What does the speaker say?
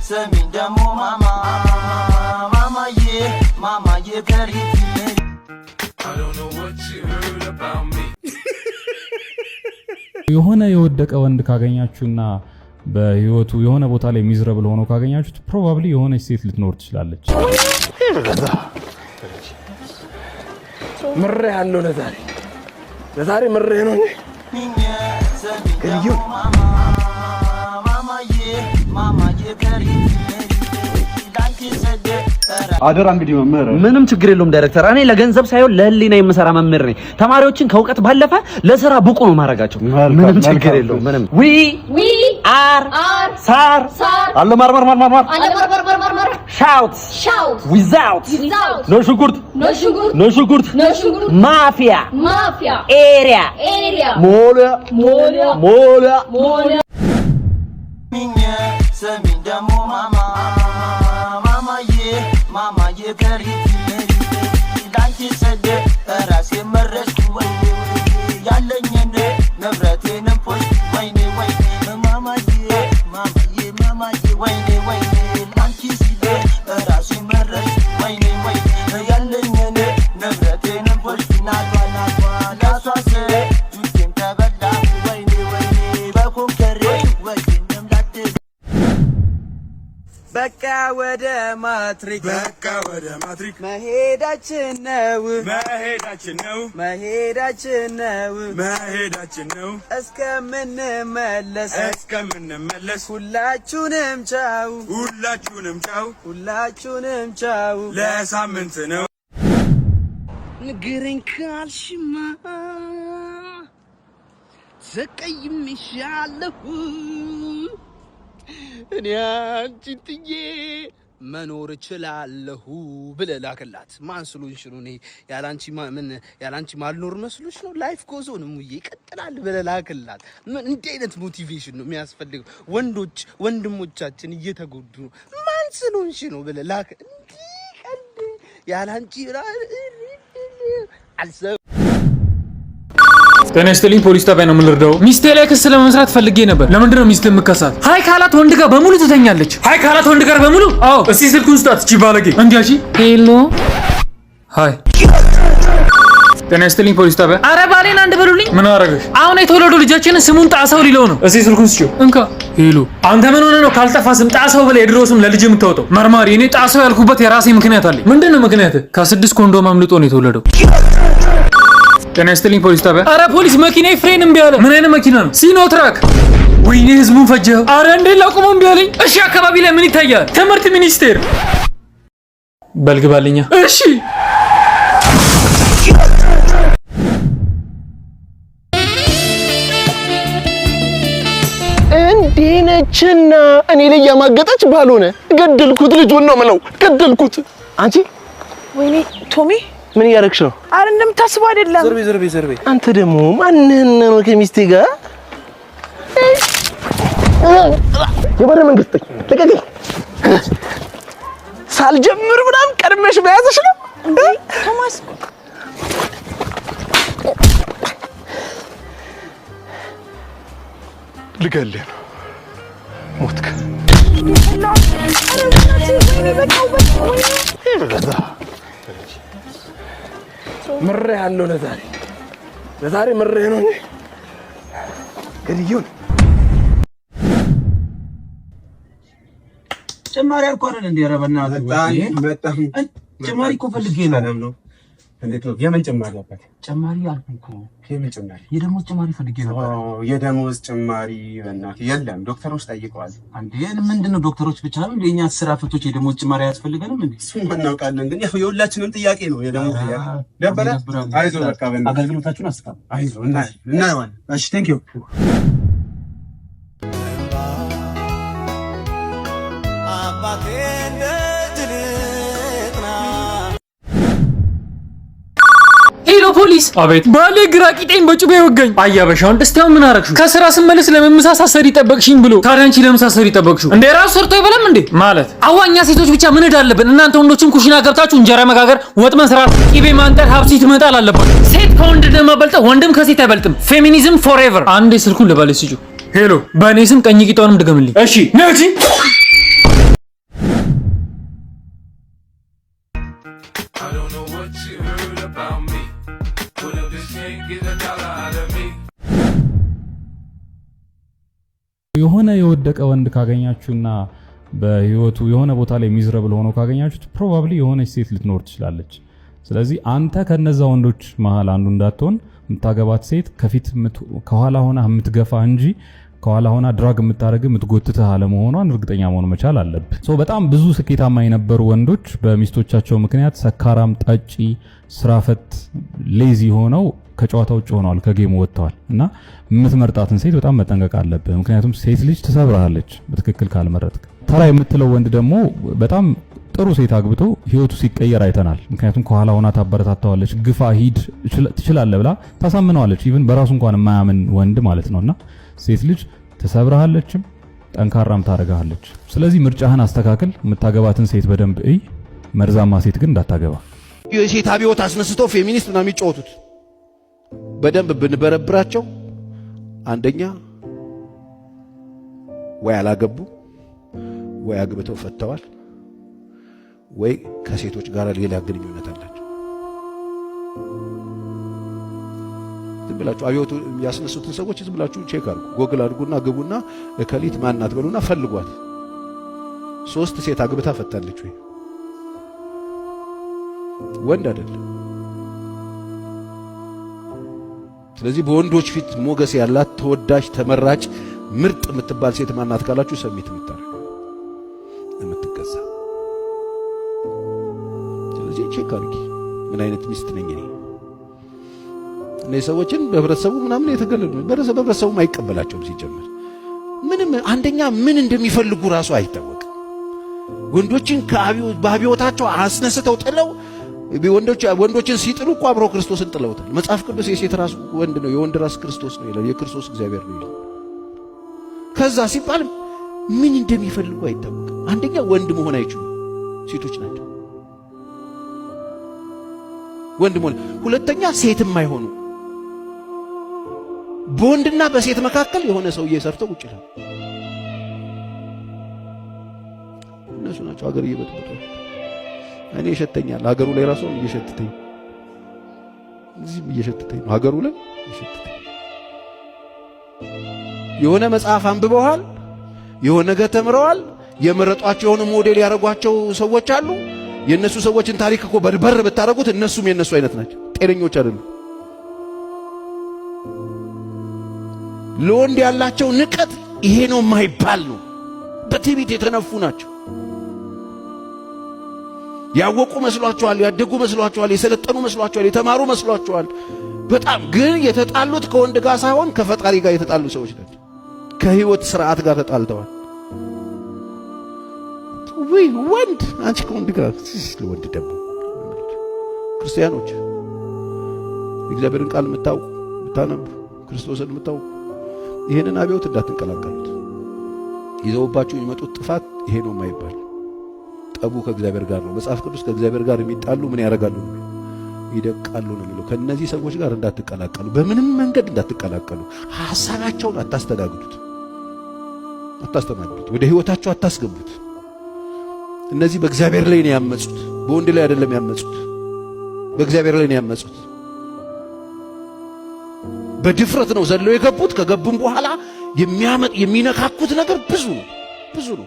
ሰሚን ደሞ ማማዬ ከሪት የሆነ የወደቀ ወንድ ካገኛችሁና በህይወቱ የሆነ ቦታ ላይ ሚዝረብል ሆኖ ካገኛችሁት ፕሮባብሊ የሆነች ሴት ልትኖር ትችላለች። ምሬ ያለው ለዛሬ ምሬ ነው እንጂ ማማዬ ከሪት አደራ እንግዲህ መምህር ምንም ችግር የለውም ዳይሬክተር። እኔ ለገንዘብ ሳይሆን ለህሊና የምሰራ መምህር ነኝ። ተማሪዎችን ከእውቀት ባለፈ ለስራ ብቁ ነው ማረጋቸው። ምንም ችግር የለውም። ምንም ዊ አር ሳር አለ ማርማር ሻውት ዊዛውት ኖ ሽንኩርት ማፊያ ኤሪያ ሞላ ሰሚን ደሞ ማማዬ ከሪት ላንቺ ሰደ ራሴ መረስኩ ወይኔ ያለኝን ንብረቴን ፖሽ ወይኔ ማማዬ ወይኔ ላንቺ ሲደ ራሴ መረስኩ ወይኔ ያለኝን ንብረቴን ፖሽ ናቷ ላሷሰ ጁቴም ተበላ ወይኔ በኮንከሬ ወይንም ላተ በቃ ወደ ማትሪክ መሄዳችን ነው እስከምንመለስ ሁላችሁንም ቻው ለሳምንት ነው ንገረኝ ካልሽማ ዘቀይምሻለሁ እኔ አንቺን ጥዬ መኖር እችላለሁ ብለህ ላክላት። ማን ስለሆንሽ ነው? እኔ ያላንቺ ማልኖር መስሎሽ ነው? ላይፍ ጎዝ ኦን ሙዬ ይቀጥላል ብለህ ላክላት። ምን እንዲህ አይነት ሞቲቬሽን ነው የሚያስፈልገው? ወንድሞቻችን እየተጎዱ ነው። ማን ስለሆንሽ ነው ብለህ ላክ። እንዲህ ቀልድ ያላንቺ አልሰው ጤና ይስጥልኝ ፖሊስ ጣቢያ ነው የምልርዳው። ሚስቴ ላይ ክስ ለመመስራት ፈልጌ ነበር። ለምንድን ነው ሚስቴ የምከሳት? ሃይ ካላት ወንድ ጋር በሙሉ ትተኛለች። ሃይ ካላት ወንድ ጋር በሙሉ? አዎ። እስቲ ስልኩን ስጣት እቺ ባለጌ። እንዲያሺ ሄሎ ሃይ ጤና ይስጥልኝ ፖሊስ ጣቢያ። አረ ባሌን አንድ በሉልኝ። ምን አረጋሽ? አሁን የተወለዱ ልጃችንን ስሙን ጣሰው ሊለው ነው። እስቲ ስልኩን ስጪው። እንካ ሄሎ። አንተ ምን ሆነ ነው ካልጠፋ ስም ጣሰው ብለህ የድሮ ስም ለልጅ የምታወጣው? መርማሪ፣ እኔ ጣሰው ያልኩበት የራሴ ምክንያት አለኝ። ምንድነው ምክንያት? ከ6 ኮንዶም አምልጦ ነው የተወለደው። ጤና ይስጥልኝ ፖሊስ ጣቢያ። አረ ፖሊስ መኪናዬ ፍሬን እምቢ አለ። ምን አይነት መኪና ነው? ሲኖትራክ። ወይኔ ህዝቡን ፈጀው። አረ እንዴ ላቁመው እምቢ አለኝ። እሺ አካባቢ ላይ ምን ይታያል? ትምህርት ሚኒስቴር። በልግባልኛ። እሺ እንዴነችና እኔ ላይ ያማገጠች ባልሆነ ገደልኩት። ልጁን ነው ምለው ገደልኩት። አንቺ ወይኔ ቶሚ ምን ያረክሽ ነው? አረ እንደምታስበው አይደለም። ዘርቤ አንተ ደግሞ ማንነን ነው ከሚስቴ ጋር የባረ መንግስት ለቀቀኝ ሳልጀምር ምናምን ቀድመሽ በያዘሽ ነው እንዴ ቶማስ? ልገልህ ነው ሞትክ። ምሬ ያለው ለዛሬ ምሬ ነው እንጂ ገድዩን ጭማሪ አልኩ አይደል እንዴ? ኧረ በእናትህ በጣም ጭማሪ እኮ ፈልጌ ነው። እንዴት ነው? የምን ጭማሪ አባት? ጭማሪ አልኩ እኮ። የምን ጭማሪ? የደሞዝ ጭማሪ ፈልጌ ነበር። የደሞዝ ጭማሪ በእናትህ የለም። ዶክተሮች ጠይቀዋል። አንዴ ምንድነው ዶክተሮች ብቻ ነው እንደኛ ስራ ፈቶች የደሞዝ ጭማሪ አያስፈልገንም እንዴ? እሱን እናውቃለን፣ ግን ያው የሁላችንም ጥያቄ ነው የደሞዝ ጥያቄ። ደበረ አይዞህ በቃ በእናትህ አገልግሎታችሁን አስተካክሉ። አይዞህ እናየዋለን። እሺ ቴንክ ዩ። ሄሎ ፖሊስ። አቤት። ባሌ ግራ ቂጤን በጩቤ ወጋኝ። አያበሻውን እስቲያው ምን አረግሹ? ከስራ ስመለስ ለመመሳሳሰር ይጠበቅሽኝ ብሎ። ታዲያ አንቺ ለመሳሰር ይጠበቅሽው እንዴ? ራሱ ሰርቶ አይበለም እንዴ? ማለት አዋኛ ሴቶች ብቻ ምን እዳለብን? እናንተ ወንዶችም ኩሽና ገብታችሁ እንጀራ መጋገር፣ ወጥ መስራት፣ ቂቤ ማንጠር፣ ሀብሲት መጣል አለባችሁ። ሴት ከወንድ እንደማበልጠው ወንድም ከሴት አይበልጥም። ፌሚኒዝም ፎርኤቨር። አንዴ ስልኩን ለባለ ስጪው። ሄሎ፣ በእኔ ስም ቀኝ ቂጣውንም ድገምልኝ። እሺ ነጂ የሆነ የወደቀ ወንድ ካገኛችሁና በህይወቱ የሆነ ቦታ ላይ ሚዝረብል ሆኖ ካገኛችሁት ፕሮባብሊ የሆነች ሴት ልትኖር ትችላለች። ስለዚህ አንተ ከነዛ ወንዶች መሃል አንዱ እንዳትሆን የምታገባት ሴት ከኋላ ሆና የምትገፋ እንጂ ከኋላ ሆና ድራግ የምታረግ የምትጎትተህ አለመሆኗን እርግጠኛ መሆን መቻል አለብህ። በጣም ብዙ ስኬታማ የነበሩ ወንዶች በሚስቶቻቸው ምክንያት ሰካራም፣ ጠጪ፣ ስራፈት፣ ሌዚ ሆነው ከጨዋታ ውጭ ሆነዋል፣ ከጌሙ ወጥተዋል። እና የምትመርጣትን ሴት በጣም መጠንቀቅ አለብህ። ምክንያቱም ሴት ልጅ ትሰብራለች በትክክል ካልመረጥክ። ተራ የምትለው ወንድ ደግሞ በጣም ጥሩ ሴት አግብቶ ህይወቱ ሲቀየር አይተናል። ምክንያቱም ከኋላ ሆና ታበረታታዋለች፣ ግፋ፣ ሂድ፣ ትችላለህ ብላ ታሳምነዋለች። ኢቭን በራሱ እንኳን የማያምን ወንድ ማለት ነውና ሴት ልጅ ትሰብርሃለችም ጠንካራም ታረጋለች። ስለዚህ ምርጫህን አስተካክል። የምታገባትን ሴት በደንብ እይ። መርዛማ ሴት ግን እንዳታገባ። የሴት አብዮት አስነስተው ፌሚኒስት ነው የሚጫወቱት። በደንብ ብንበረብራቸው አንደኛ ወይ አላገቡ ወይ አግብተው ፈተዋል ወይ ከሴቶች ጋር ሌላ ግንኙነት አላቸው። ዝም ብላችሁ አብዮቱ ያስነሱትን ሰዎች ዝም ብላችሁ ቼክ አድርጉ፣ ጎግል አድርጉና ግቡና እከሊት ማናት በሉና ፈልጓት። 3 ሴት አግብታ ፈታለች ወይ? ወንድ አይደለም። ስለዚህ በወንዶች ፊት ሞገስ ያላት ተወዳጅ፣ ተመራጭ፣ ምርጥ የምትባል ሴት ማናት ካላችሁ ሰሚት የምትገዛ። ስለዚህ ቼክ አድርጊ ምን አይነት ሚስት ነኝ እኔ። እነዚህ ሰዎችን በህብረተሰቡ ምናምን የተገለሉ በህብረተሰቡ አይቀበላቸውም። ሲጀምር ምንም አንደኛ ምን እንደሚፈልጉ ራሱ አይታወቅም። ወንዶችን በአብዮታቸው አስነስተው ጥለው ወንዶችን ሲጥሉ እኮ አብረው ክርስቶስን ጥለውታል። መጽሐፍ ቅዱስ የሴት ራስ ወንድ ነው፣ የወንድ ራስ ክርስቶስ ነው ይላል። የክርስቶስ እግዚአብሔር ነው ይላል። ከዛ ሲባል ምን እንደሚፈልጉ አይታወቅም። አንደኛ ወንድ መሆን አይችሉም፣ ሴቶች ናቸው ወንድ መሆን። ሁለተኛ ሴትም አይሆኑ። በወንድና በሴት መካከል የሆነ ሰው እየሰርተው ቁጭ ይላል። እነሱ ናቸው ሀገር እየበጠበጡ። እኔ ይሸተኛል ሀገሩ ላይ ራሱ እየሸተተኝ፣ እዚህም እየሸተተኝ ነው ሀገሩ ላይ እየሸተተኝ። የሆነ መጽሐፍ አንብበዋል፣ የሆነ ነገር ተምረዋል፣ የመረጧቸው የሆነ ሞዴል ያደረጓቸው ሰዎች አሉ። የነሱ ሰዎችን ታሪክ እኮ በርበር ብታረጉት እነሱም የነሱ አይነት ናቸው። ጤነኞች አይደሉም። ለወንድ ያላቸው ንቀት ይሄ ነው የማይባል ነው። በትዕቢት የተነፉ ናቸው። ያወቁ መስሏቸዋል፣ ያደጉ መስሏቸዋል፣ የሰለጠኑ መስሏቸዋል፣ የተማሩ መስሏቸዋል። በጣም ግን የተጣሉት ከወንድ ጋር ሳይሆን ከፈጣሪ ጋር የተጣሉ ሰዎች ናቸው። ከህይወት ስርዓት ጋር ተጣልተዋል። ወይ ወንድ አንቺ ከወንድ ጋር ወንድ ደግሞ ክርስቲያኖች የእግዚአብሔርን ቃል የምታውቁ የምታነቡ ክርስቶስን የምታውቁ ይሄንን አብዮት እንዳትቀላቀሉት። ይዘውባችሁ የሚመጡት ጥፋት ይሄ ነው የማይባል ጠቡ ከእግዚአብሔር ጋር ነው። መጽሐፍ ቅዱስ ከእግዚአብሔር ጋር የሚጣሉ ምን ያደርጋሉ? ይደቃሉ ነው የሚለው። ከነዚህ ሰዎች ጋር እንዳትቀላቀሉ፣ በምንም መንገድ እንዳትቀላቀሉ። ሐሳባቸውን አታስተናግዱት፣ ወደ ህይወታቸው አታስገቡት። እነዚህ በእግዚአብሔር ላይ ነው ያመጹት፣ በወንድ ላይ አይደለም ያመጹት፣ በእግዚአብሔር ላይ ነው ያመጹት። በድፍረት ነው ዘለው የገቡት። ከገቡም በኋላ የሚነካኩት ነገር ብዙ ነው።